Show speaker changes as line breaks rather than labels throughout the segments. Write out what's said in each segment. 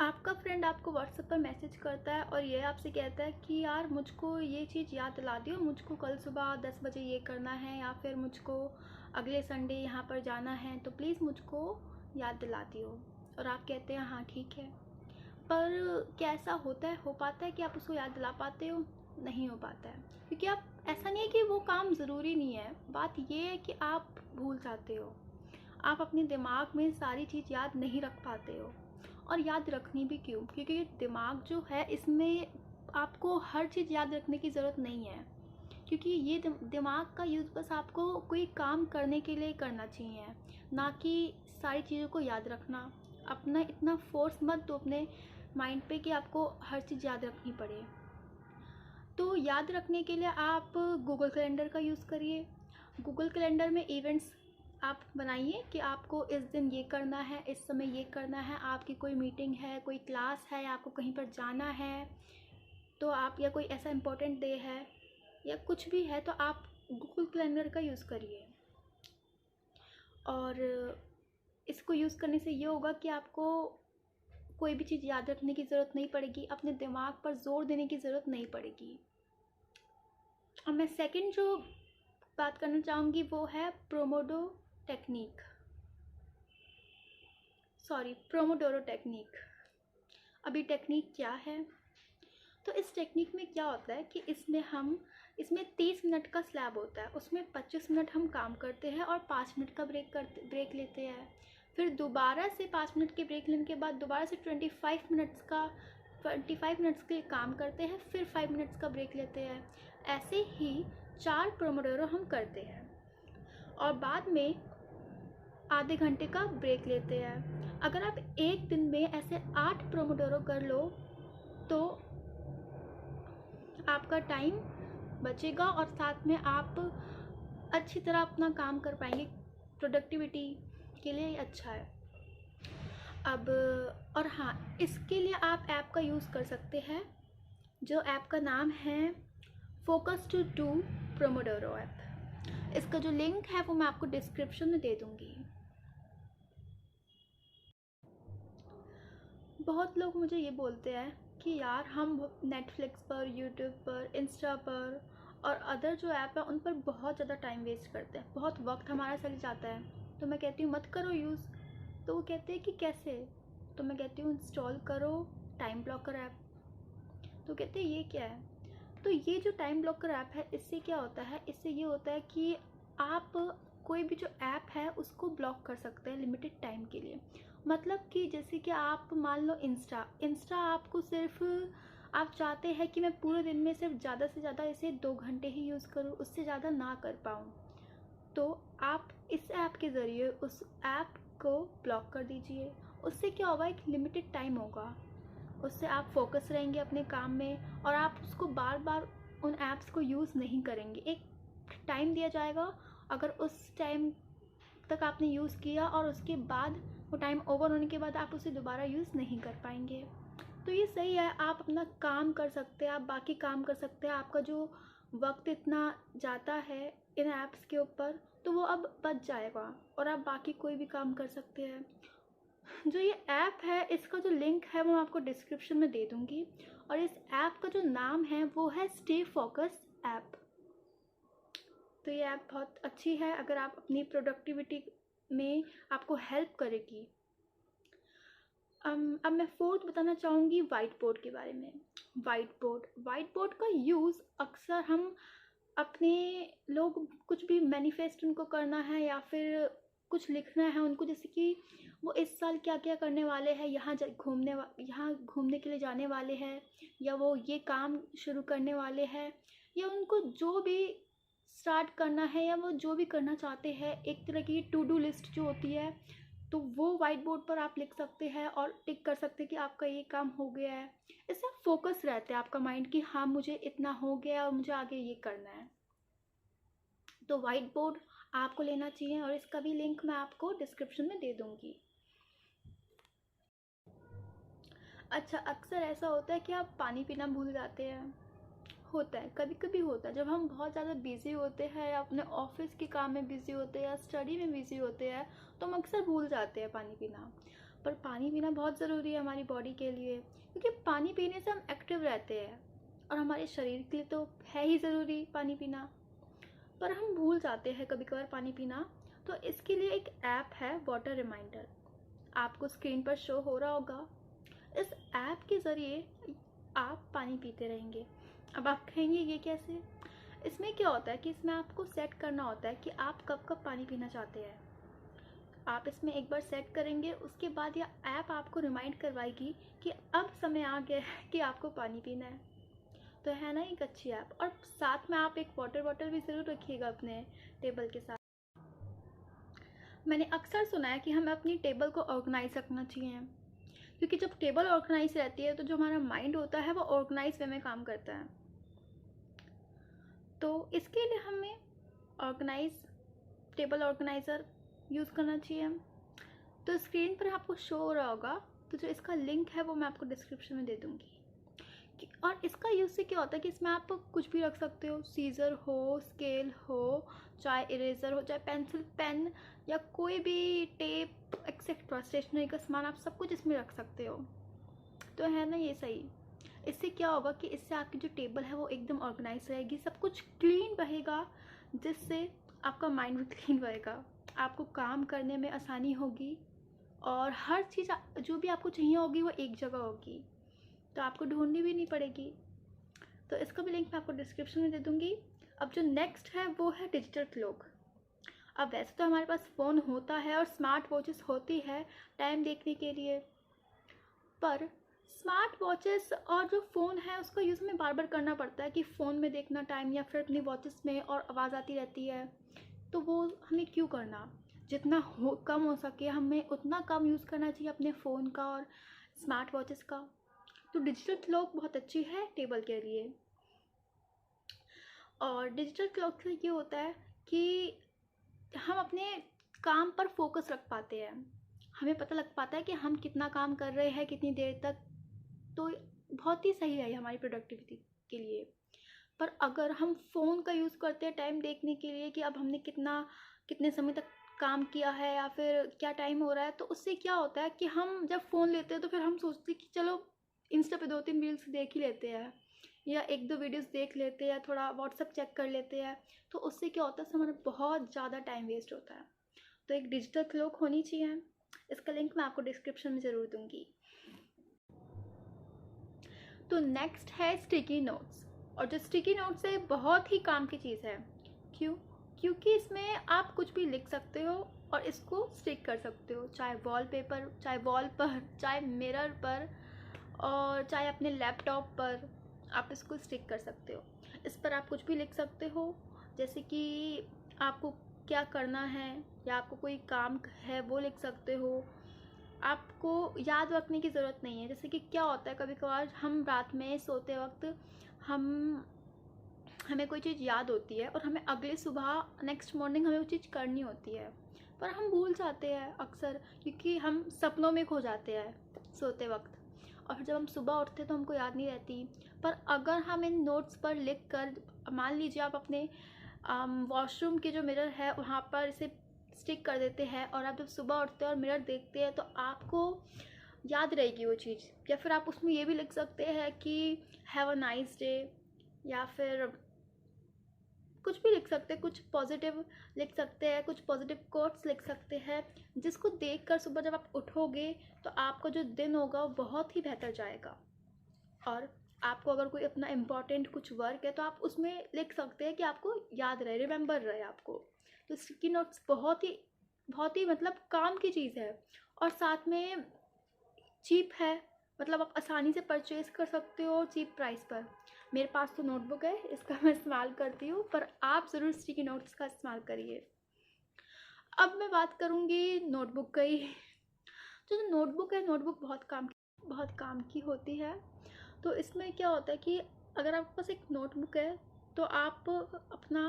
आपका फ्रेंड आपको व्हाट्सएप पर मैसेज करता है और ये आपसे कहता है कि यार मुझको ये चीज़ याद दिला दियो, मुझको कल सुबह 10 बजे ये करना है, या फिर मुझको अगले संडे यहाँ पर जाना है, तो प्लीज़ मुझको याद दिला दियो। और आप कहते हैं हाँ ठीक है। पर क्या ऐसा होता है, हो पाता है कि आप उसको याद दिला पाते हो? नहीं हो पाता है, क्योंकि आप, ऐसा नहीं है कि वो काम ज़रूरी नहीं है, बात ये है कि आप भूल जाते हो। आप अपने दिमाग में सारी चीज़ याद नहीं रख पाते हो। और याद रखनी भी क्यों? क्योंकि ये दिमाग जो है, इसमें आपको हर चीज़ याद रखने की ज़रूरत नहीं है। क्योंकि ये दिमाग का यूज़ बस आपको कोई काम करने के लिए करना चाहिए, ना कि सारी चीज़ों को याद रखना। अपना इतना फोर्स मत दो अपने माइंड पे कि आपको हर चीज़ याद रखनी पड़े। तो याद रखने के लिए आप गूगल कैलेंडर का यूज़ करिए। गूगल कैलेंडर में इवेंट्स आप बनाइए कि आपको इस दिन ये करना है, इस समय ये करना है। आपकी कोई मीटिंग है, कोई क्लास है, या आपको कहीं पर जाना है, तो आप, या कोई ऐसा इम्पोर्टेंट डे है या कुछ भी है, तो आप गूगल कैलेंडर का यूज़ करिए। और इसको यूज़ करने से ये होगा कि आपको कोई भी चीज़ याद रखने की ज़रूरत नहीं पड़ेगी, अपने दिमाग पर ज़ोर देने की ज़रूरत नहीं पड़ेगी। और मैं सेकंड जो बात करना चाहूँगी वो है प्रोमोडोरो टेक्निक। अभी टेक्निक क्या है? तो इस टेक्निक में क्या होता है कि इसमें 30 मिनट का स्लैब होता है, उसमें 25 मिनट हम काम करते हैं और 5 मिनट का ब्रेक लेते हैं। फिर दोबारा से 5 मिनट के ब्रेक लेने के बाद दोबारा से 25 मिनट्स के लिए काम करते हैं, फिर 5 मिनट्स का ब्रेक लेते हैं। ऐसे ही 4 प्रोमोडोरो हम करते हैं और बाद में आधे घंटे का ब्रेक लेते हैं। अगर आप एक दिन में ऐसे 8 प्रोमोडोरो कर लो तो आपका टाइम बचेगा और साथ में आप अच्छी तरह अपना काम कर पाएंगे। प्रोडक्टिविटी के लिए अच्छा है। अब, और हाँ, इसके लिए आप ऐप का यूज़ कर सकते हैं, जो ऐप का नाम है focus to do pomodoro app. इसका जो लिंक है वो मैं आपको डिस्क्रिप्शन में दे दूँगी। बहुत लोग मुझे ये बोलते हैं कि यार हम नेटफ्लिक्स पर, यूट्यूब पर, इंस्टा पर और अदर जो ऐप है उन पर बहुत ज़्यादा टाइम वेस्ट करते हैं, बहुत वक्त हमारा चल जाता है। तो मैं कहती हूँ मत करो यूज़। तो वो कहते हैं कि कैसे? तो मैं कहती हूँ इंस्टॉल करो टाइम ब्लॉकर ऐप। तो कहते हैं ये क्या है? तो ये जो टाइम ब्लॉकर ऐप है, इससे क्या होता है, इससे ये होता है कि आप कोई भी जो ऐप है उसको ब्लॉक कर सकते हैं लिमिटेड टाइम के लिए। मतलब कि जैसे कि आप मान लो इंस्टा आपको सिर्फ, आप चाहते हैं कि मैं पूरे दिन में सिर्फ ज़्यादा से ज़्यादा इसे 2 घंटे ही यूज़ करूँ, उससे ज़्यादा ना कर पाऊँ, तो आप इस ऐप के ज़रिए उस ऐप को ब्लॉक कर दीजिए। उससे क्या होगा, एक लिमिटेड टाइम होगा, उससे आप फोकस रहेंगे अपने काम में और आप उसको बार बार उन ऐप्स को यूज़ नहीं करेंगे। एक टाइम दिया जाएगा, अगर उस टाइम तक आपने यूज़ किया और उसके बाद वो टाइम ओवर होने के बाद आप उसे दोबारा यूज़ नहीं कर पाएंगे। तो ये सही है, आप अपना काम कर सकते हैं, आप बाकी काम कर सकते हैं। आपका जो वक्त इतना जाता है इन ऐप्स के ऊपर, तो वो अब बच जाएगा और आप बाकी कोई भी काम कर सकते हैं। जो ये ऐप है इसका जो लिंक है वो मैं आपको डिस्क्रिप्शन में दे दूँगी। और इस ऐप का जो नाम है वो है स्टे फोकस ऐप। तो ये ऐप बहुत अच्छी है, अगर आप अपनी प्रोडक्टिविटी में आपको हेल्प करेगी। अब मैं फोर्थ बताना चाहूँगी वाइट बोर्ड के बारे में। वाइट बोर्ड का यूज़ अक्सर हम अपने, लोग कुछ भी मैनिफेस्ट उनको करना है या फिर कुछ लिखना है उनको, जैसे कि वो इस साल क्या क्या करने वाले हैं, यहाँ घूमने के लिए जाने वाले हैं, या वो ये काम शुरू करने वाले हैं, या उनको जो भी स्टार्ट करना है या वो जो भी करना चाहते हैं, एक तरह की टू डू लिस्ट जो होती है, तो वो वाइट बोर्ड पर आप लिख सकते हैं और टिक कर सकते हैं कि आपका ये काम हो गया है। इससे आप फोकस रहते हैं आपका माइंड कि हाँ मुझे इतना हो गया और मुझे आगे ये करना है। तो वाइट बोर्ड आपको लेना चाहिए और इसका भी लिंक मैं आपको डिस्क्रिप्शन में दे दूँगी। अच्छा, अक्सर ऐसा होता है कि आप पानी पीना भूल जाते हैं। होता है, कभी कभी होता है, जब हम बहुत ज़्यादा बिज़ी होते हैं या अपने ऑफिस के काम में बिज़ी होते हैं या स्टडी में बिज़ी होते हैं, तो हम अक्सर भूल जाते हैं पानी पीना। पर पानी पीना बहुत ज़रूरी है हमारी बॉडी के लिए, क्योंकि पानी पीने से हम एक्टिव रहते हैं और हमारे शरीर के लिए तो है ही ज़रूरी पानी पीना। पर हम भूल जाते हैं कभी कभार पानी पीना। तो इसके लिए एक ऐप है वाटर रिमाइंडर, आपको स्क्रीन पर शो हो रहा होगा। इस ऐप के ज़रिए आप पानी पीते रहेंगे। अब आप कहेंगे ये कैसे? इसमें क्या होता है कि इसमें आपको सेट करना होता है कि आप कब कब पानी पीना चाहते हैं। आप इसमें एक बार सेट करेंगे, उसके बाद यह ऐप आपको रिमाइंड करवाएगी कि अब समय आ गया है कि आपको पानी पीना है। तो है ना एक अच्छी ऐप। और साथ में आप एक वाटर बॉटल भी ज़रूर रखिएगा अपने टेबल के साथ। मैंने अक्सर सुना है कि हमें अपनी टेबल को ऑर्गेनाइज रखना चाहिए, क्योंकि जब टेबल ऑर्गेनाइज रहती है तो जो हमारा माइंड होता है वो ऑर्गेनाइज वे में काम करता है। तो इसके लिए हमें ऑर्गेनाइज टेबल ऑर्गेनाइज़र यूज़ करना चाहिए। तो स्क्रीन पर आपको शो हो रहा होगा, तो जो इसका लिंक है वो मैं आपको डिस्क्रिप्शन में दे दूँगी। और इसका यूज़ से क्या होता है कि इसमें आप कुछ भी रख सकते हो, सीज़र हो, स्केल हो, चाहे इरेज़र हो, चाहे पेंसिल, पेन या कोई भी टेप एक्सेट्रा स्टेशनरी का सामान, आप सब कुछ इसमें रख सकते हो। तो है ना ये सही। इससे क्या होगा कि इससे आपकी जो टेबल है वो एकदम ऑर्गेनाइज रहेगी, सब कुछ क्लीन रहेगा, जिससे आपका माइंड भी क्लीन रहेगा, आपको काम करने में आसानी होगी और हर चीज़ जो भी आपको चाहिए होगी वो एक जगह होगी, तो आपको ढूंढनी भी नहीं पड़ेगी। तो इसका भी लिंक मैं आपको डिस्क्रिप्शन में दे दूँगी। अब जो नेक्स्ट है वो है डिजिटल क्लॉक। अब वैसे तो हमारे पास फ़ोन होता है और स्मार्ट वॉचेस होती है टाइम देखने के लिए, पर स्मार्ट वॉचेस और जो फ़ोन है उसका यूज़ हमें बार बार करना पड़ता है कि फ़ोन में देखना टाइम या फिर अपनी वॉचेस में और आवाज़ आती रहती है, तो वो हमें क्यों करना। जितना कम हो सके हमें उतना कम यूज़ करना चाहिए अपने फ़ोन का और स्मार्ट वॉचेस का। तो डिजिटल क्लॉक बहुत अच्छी है टेबल के लिए। और डिजिटल क्लॉक से ये होता है कि हम अपने काम पर फोकस रख पाते हैं, हमें पता लग पाता है कि हम कितना काम कर रहे हैं कितनी देर तक। तो बहुत ही सही है ये हमारी प्रोडक्टिविटी के लिए। पर अगर हम फ़ोन का यूज़ करते हैं टाइम देखने के लिए कि अब हमने कितने समय तक काम किया है या फिर क्या टाइम हो रहा है, तो उससे क्या होता है कि हम जब फ़ोन लेते हैं तो फिर हम सोचते हैं कि चलो इंस्टा पे 2-3 रील्स देख ही लेते हैं या 1-2 वीडियोस देख लेते हैं, थोड़ा व्हाट्सएप चेक कर लेते हैं। तो उससे क्या होता है हमारा बहुत ज़्यादा टाइम वेस्ट होता है। तो एक डिजिटल क्लॉक होनी चाहिए। इसका लिंक मैं आपको डिस्क्रिप्शन में ज़रूर दूँगी। तो नेक्स्ट है स्टिकी नोट्स। और जो स्टिकी नोट्स है बहुत ही काम की चीज़ है। क्यों? क्योंकि इसमें आप कुछ भी लिख सकते हो और इसको स्टिक कर सकते हो, चाहे वॉलपेपर, चाहे वॉल पर, चाहे मिरर पर और चाहे अपने लैपटॉप पर आप इसको स्टिक कर सकते हो। इस पर आप कुछ भी लिख सकते हो, जैसे कि आपको क्या करना है या आपको कोई काम है वो लिख सकते हो। आपको याद रखने की ज़रूरत नहीं है। जैसे कि क्या होता है कभी कभार हम रात में सोते वक्त हम हमें कोई चीज़ याद होती है और हमें अगले सुबह नेक्स्ट मॉर्निंग हमें वो चीज़ करनी होती है, पर हम भूल जाते हैं अक्सर, क्योंकि हम सपनों में खो जाते हैं सोते वक्त और फिर जब हम सुबह उठते तो हमको याद नहीं रहती। पर अगर हम इन नोट्स पर लिख कर, मान लीजिए आप अपने वॉशरूम के जो मिरर है वहाँ पर इसे स्टिक कर देते हैं और आप जब सुबह उठते हैं और मिरर देखते हैं तो आपको याद रहेगी वो चीज़। या फिर आप उसमें ये भी लिख सकते हैं कि हैव अ नाइस डे, या फिर कुछ भी लिख सकते हैं, कुछ पॉजिटिव लिख सकते हैं, कुछ पॉजिटिव कोट्स लिख सकते हैं, जिसको देखकर सुबह जब आप उठोगे तो आपका जो दिन होगा वो बहुत ही बेहतर जाएगा। और आपको अगर कोई अपना इम्पॉर्टेंट कुछ वर्क है तो आप उसमें लिख सकते हैं कि आपको याद रहे, रिमेंबर रहे आपको। तो स्टिकी नोट्स बहुत ही मतलब काम की चीज़ है और साथ में चीप है, मतलब आप आसानी से परचेज़ कर सकते हो चीप प्राइस पर। मेरे पास तो नोटबुक है, इसका मैं इस्तेमाल करती हूँ, पर आप ज़रूर स्टिकी नोट्स का इस्तेमाल करिए। अब मैं बात करूँगी नोटबुक की। जो नोटबुक है, नोटबुक बहुत काम की होती है। तो इसमें क्या होता है कि अगर आपके पास एक नोटबुक है तो आप अपना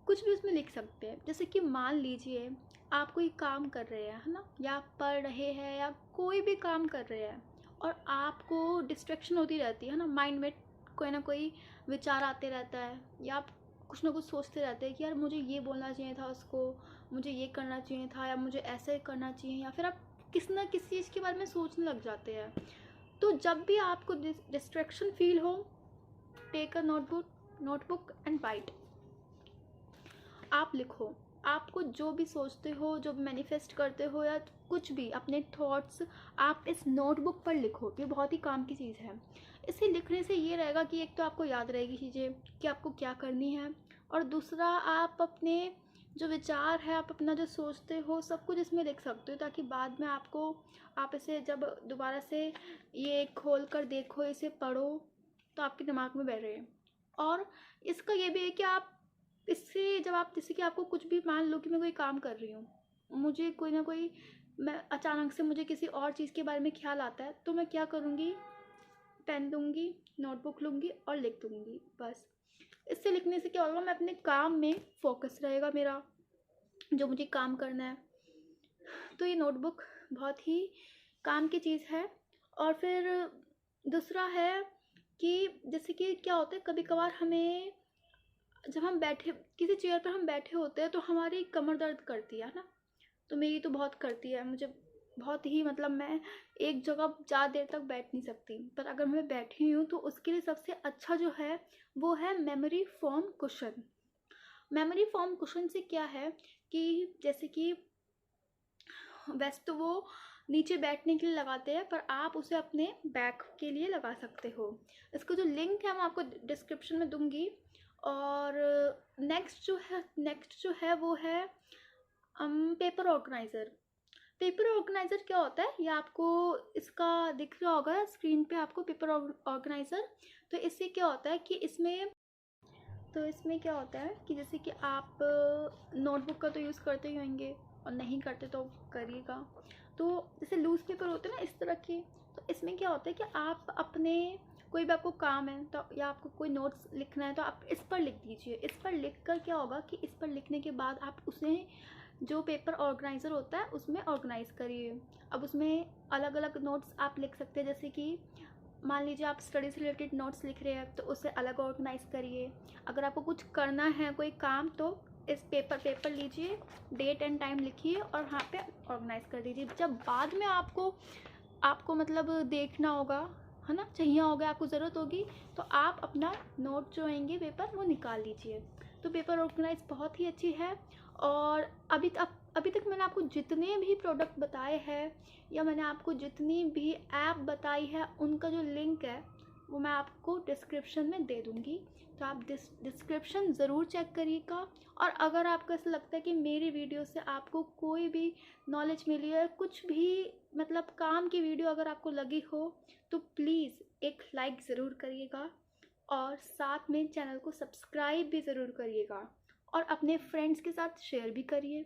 कुछ भी उसमें लिख सकते हैं। जैसे कि मान लीजिए आप कोई काम कर रहे हैं, है ना, या आप पढ़ रहे हैं या कोई भी काम कर रहे हैं और आपको डिस्ट्रैक्शन होती रहती है ना, माइंड में कोई ना कोई विचार आते रहता है या आप कुछ ना कुछ सोचते रहते हैं कि यार मुझे ये बोलना चाहिए था उसको, मुझे ये करना चाहिए था या मुझे ऐसे करना चाहिए, या फिर आप किसी ना किसी चीज़ के बारे में सोचने लग जाते हैं। तो जब भी आपको डिस्ट्रैक्शन फील हो, take a notebook and write. आप लिखो, आपको जो भी सोचते हो, जो भी मैनिफेस्ट करते हो या कुछ भी अपने थॉट्स आप इस नोटबुक पर लिखो। ये बहुत ही काम की चीज़ है। इसे लिखने से ये रहेगा कि एक तो आपको याद रहेगी चीज़ें कि आपको क्या करनी है, और दूसरा आप अपने जो विचार है, आप अपना जो सोचते हो सब कुछ इसमें लिख सकते हो, ताकि बाद में आप इसे जब दोबारा से ये खोल कर देखो, इसे पढ़ो, तो आपके दिमाग में बैठ रहे। और इसका ये भी है कि आप इससे जब आप जैसे कि आपको कुछ भी, मान लो कि मैं कोई काम कर रही हूँ, मुझे कोई ना कोई, मैं अचानक से मुझे किसी और चीज़ के बारे में ख्याल आता है, तो मैं क्या करूँगी, पेन लूँगी, नोटबुक लूँगी और लिख दूँगी बस। इससे लिखने से क्या होगा, मैं अपने काम में फोकस रहेगा मेरा, जो मुझे काम करना है। तो ये नोटबुक बहुत ही काम की चीज़ है। और फिर दूसरा है कि जैसे कि क्या होता है, कभी कभार हमें, जब हम बैठे किसी चेयर पर हम बैठे होते हैं तो हमारी कमर दर्द करती है ना। तो मेरी तो बहुत करती है, मुझे बहुत ही, मतलब मैं एक जगह ज़्यादा देर तक बैठ नहीं सकती। पर अगर मैं बैठी हूँ तो उसके लिए सबसे अच्छा जो है वो है memory foam cushion. Memory foam cushion से क्या है कि जैसे कि वैसे तो वो नीचे बैठने के लिए लगाते हैं, पर आप उसे अपने बैक के लिए लगा सकते हो। इसका जो लिंक है मैं आपको डिस्क्रिप्शन में दूंगी। और नेक्स्ट जो है वो है पेपर ऑर्गेनाइज़र। पेपर ऑर्गेनाइज़र क्या होता है, ये आपको इसका दिख रहा होगा स्क्रीन पे आपको, पेपर ऑर्गेनाइज़र। तो इससे क्या होता है कि इसमें क्या होता है कि जैसे कि आप नोटबुक का तो यूज़ करते ही होंगे, और नहीं करते तो करिएगा। तो जैसे लूज़ पेपर होते हैं ना इस तरह के, तो इसमें क्या होता है कि आप अपने कोई भी आपको काम है तो, या आपको कोई नोट्स लिखना है तो आप इस पर लिख दीजिए। इस पर लिख कर क्या होगा कि इस पर लिखने के बाद आप उसे, जो पेपर ऑर्गेनाइज़र होता है उसमें ऑर्गेनाइज़ करिए। अब उसमें अलग अलग नोट्स आप लिख सकते हैं, जैसे कि मान लीजिए आप स्टडी से रिलेटेड नोट्स लिख रहे हैं तो उसे अलग ऑर्गेनाइज़ करिए। अगर आपको कुछ करना है कोई काम, तो इस पेपर लीजिए, डेट एंड टाइम लिखिए और वहाँ पे ऑर्गेनाइज़ कर दीजिए। जब बाद में आपको मतलब देखना होगा, है ना, चाहिए होगा, आपको ज़रूरत होगी, तो आप अपना नोट जो होंगे पेपर वो निकाल लीजिए। तो पेपर ऑर्गेनाइज बहुत ही अच्छी है। और अभी तक मैंने आपको जितने भी प्रोडक्ट बताए हैं, या मैंने आपको जितनी भी ऐप बताई है, उनका जो लिंक है वो मैं आपको डिस्क्रिप्शन में दे दूँगी। तो आप डिस्क्रिप्शन ज़रूर चेक करिएगा। और अगर आपको ऐसा लगता है कि मेरी वीडियो से आपको कोई भी नॉलेज मिली है, कुछ भी मतलब काम की वीडियो अगर आपको लगी हो, तो प्लीज़ एक लाइक ज़रूर करिएगा, और साथ में चैनल को सब्सक्राइब भी ज़रूर करिएगा, और अपने फ्रेंड्स के साथ शेयर भी करिए।